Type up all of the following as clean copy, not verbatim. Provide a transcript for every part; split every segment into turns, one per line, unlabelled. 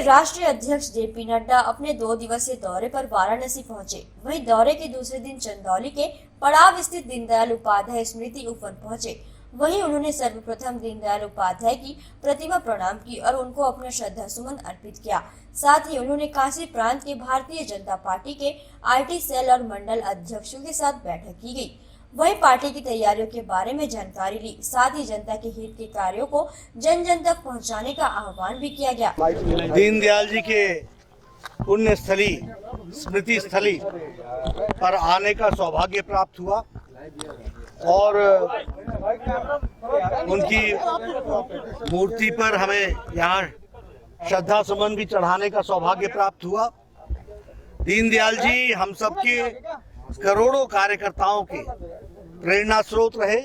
राष्ट्रीय अध्यक्ष जेपी नड्डा अपने 2 दिवसीय दौरे पर वाराणसी पहुंचे। वहीं दौरे के दूसरे दिन चंदौली के पड़ाव स्थित दीनदयाल उपाध्याय स्मृति उपवन पहुंचे। वहीं उन्होंने सर्वप्रथम दीनदयाल उपाध्याय की प्रतिमा प्रणाम की और उनको अपना श्रद्धा सुमन अर्पित किया। साथ ही उन्होंने काशी प्रांत के भारतीय जनता पार्टी के आईटी सेल और मंडल अध्यक्षों के साथ बैठक की गई। वहीं पार्टी की तैयारियों के बारे में जानकारी ली। साथ ही जनता के हित के कार्यों को जन जन तक पहुंचाने का आह्वान भी किया गया।
दीनदयाल जी के पुण्य स्थली स्मृति स्थली पर आने का सौभाग्य प्राप्त हुआ और उनकी मूर्ति पर हमें यहाँ श्रद्धा सुमन भी चढ़ाने का सौभाग्य प्राप्त हुआ। दीनदयाल जी हम सबके करोड़ों कार्यकर्ताओं के प्रेरणा स्रोत रहे।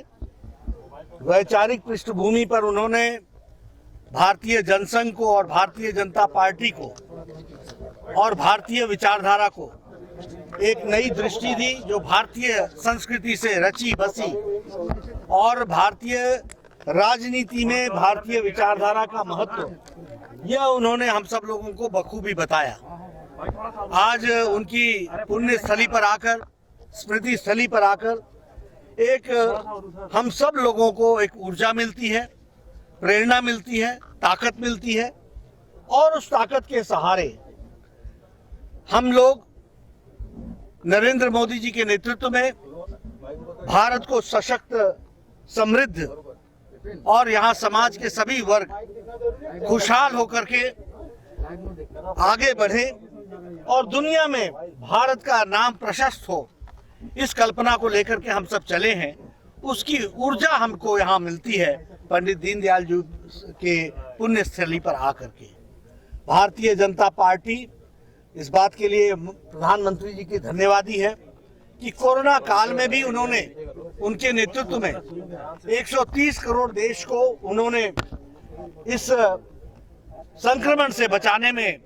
वैचारिक पृष्ठभूमि पर उन्होंने भारतीय जनसंघ को और भारतीय जनता पार्टी को और भारतीय विचारधारा को एक नई दृष्टि दी, जो भारतीय संस्कृति से रची बसी और भारतीय राजनीति में भारतीय विचारधारा का महत्व, यह उन्होंने हम सब लोगों को बखूबी बताया। आज उनकी पुण्य स्थली पर आकर, स्मृति स्थली पर आकर एक हम सब लोगों को एक ऊर्जा मिलती है, प्रेरणा मिलती है, ताकत मिलती है और उस ताकत के सहारे हम लोग नरेंद्र मोदी जी के नेतृत्व में भारत को सशक्त, समृद्ध और यहाँ समाज के सभी वर्ग खुशहाल होकर के आगे बढ़े और दुनिया में भारत का नाम प्रशस्त हो, इस कल्पना को लेकर के हम सब चले हैं। उसकी ऊर्जा हमको यहाँ मिलती है पंडित दीनदयाल जी के पुण्य स्थली पर आकर के। भारतीय जनता पार्टी इस बात के लिए प्रधानमंत्री जी की धन्यवादी है कि कोरोना काल में भी उन्होंने, उनके नेतृत्व में 130 करोड़ देश को उन्होंने इस संक्रमण से बचाने में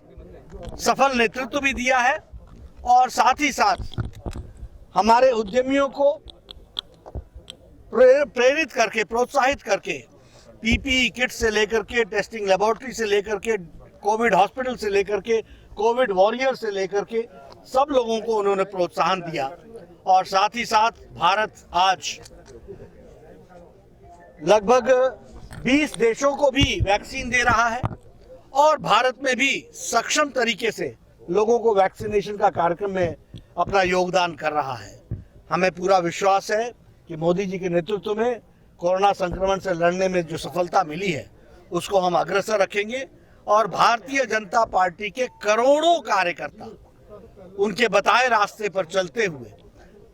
सफल नेतृत्व भी दिया है और साथ ही साथ हमारे उद्यमियों को प्रेरित करके, प्रोत्साहित करके पीपीई किट से लेकर के टेस्टिंग लेबोरेटरी से लेकर के कोविड हॉस्पिटल से लेकर के कोविड वॉरियर से लेकर के सब लोगों को उन्होंने प्रोत्साहन दिया। और साथ ही साथ भारत आज लगभग 20 देशों को भी वैक्सीन दे रहा है और भारत में भी सक्षम तरीके से लोगों को वैक्सीनेशन का कार्यक्रम में अपना योगदान कर रहा है। हमें पूरा विश्वास है कि मोदी जी के नेतृत्व में कोरोना संक्रमण से लड़ने में जो सफलता मिली है उसको हम अग्रसर रखेंगे और भारतीय जनता पार्टी के करोड़ों कार्यकर्ता उनके बताए रास्ते पर चलते हुए,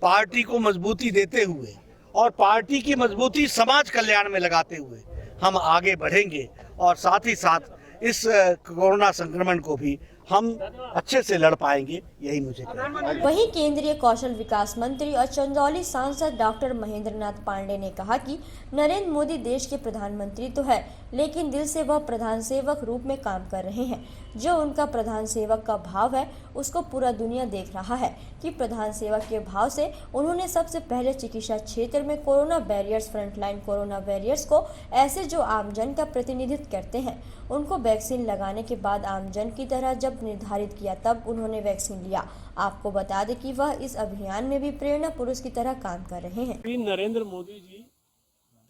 पार्टी को मजबूती देते हुए और पार्टी की मजबूती समाज कल्याण में लगाते हुए हम आगे बढ़ेंगे और साथ ही साथ इस कोरोना संक्रमण को भी हम अच्छे से लड़ पाएंगे, यही मुझे कहना है।
वहीं केंद्रीय कौशल विकास मंत्री और चंदौली सांसद डॉक्टर महेंद्र नाथ पांडे ने कहा कि नरेंद्र मोदी देश के प्रधानमंत्री तो है, लेकिन दिल से वह प्रधान सेवक रूप में काम कर रहे हैं। जो उनका प्रधान सेवक का भाव है उसको पूरा दुनिया देख रहा है कि प्रधान सेवक के भाव से उन्होंने सबसे पहले चिकित्सा क्षेत्र में corona barriers, frontline corona barriers को, ऐसे जो आमजन का प्रतिनिधित्व करते हैं, उनको वैक्सीन लगाने के बाद आमजन की तरह जब निर्धारित किया तब उन्होंने वैक्सीन लिया। आपको बता दें कि वह इस अभियान में भी प्रेरणा पुरुष की तरह काम कर रहे हैं।
नरेंद्र मोदी जी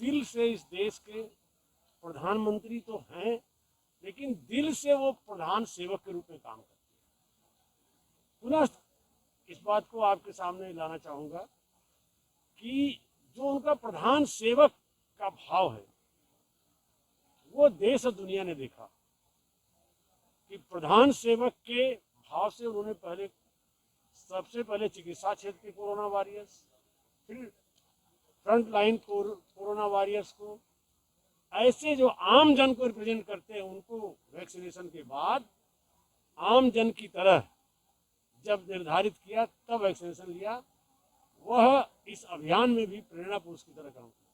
दिल से इस देश के प्रधानमंत्री तो हैं, लेकिन दिल से वो प्रधान सेवक के रूप में काम करते हैं। पुनः इस बात को आपके सामने लाना चाहूँगा कि जो उनका प्रधान सेवक का भाव है वो देश और दुनिया ने देखा कि प्रधान सेवक के भाव से उन्होंने सबसे पहले चिकित्सा क्षेत्र के कोरोना वॉरियर्स, फिर फ्रंट लाइन कोरोना वॉरियर्स को, ऐसे जो आम जन को रिप्रेजेंट करते हैं उनको वैक्सीनेशन के बाद आम जन की तरह जब निर्धारित किया तब वैक्सीनेशन लिया। वह इस अभियान में भी प्रेरणा पुरुष की तरह काम किया।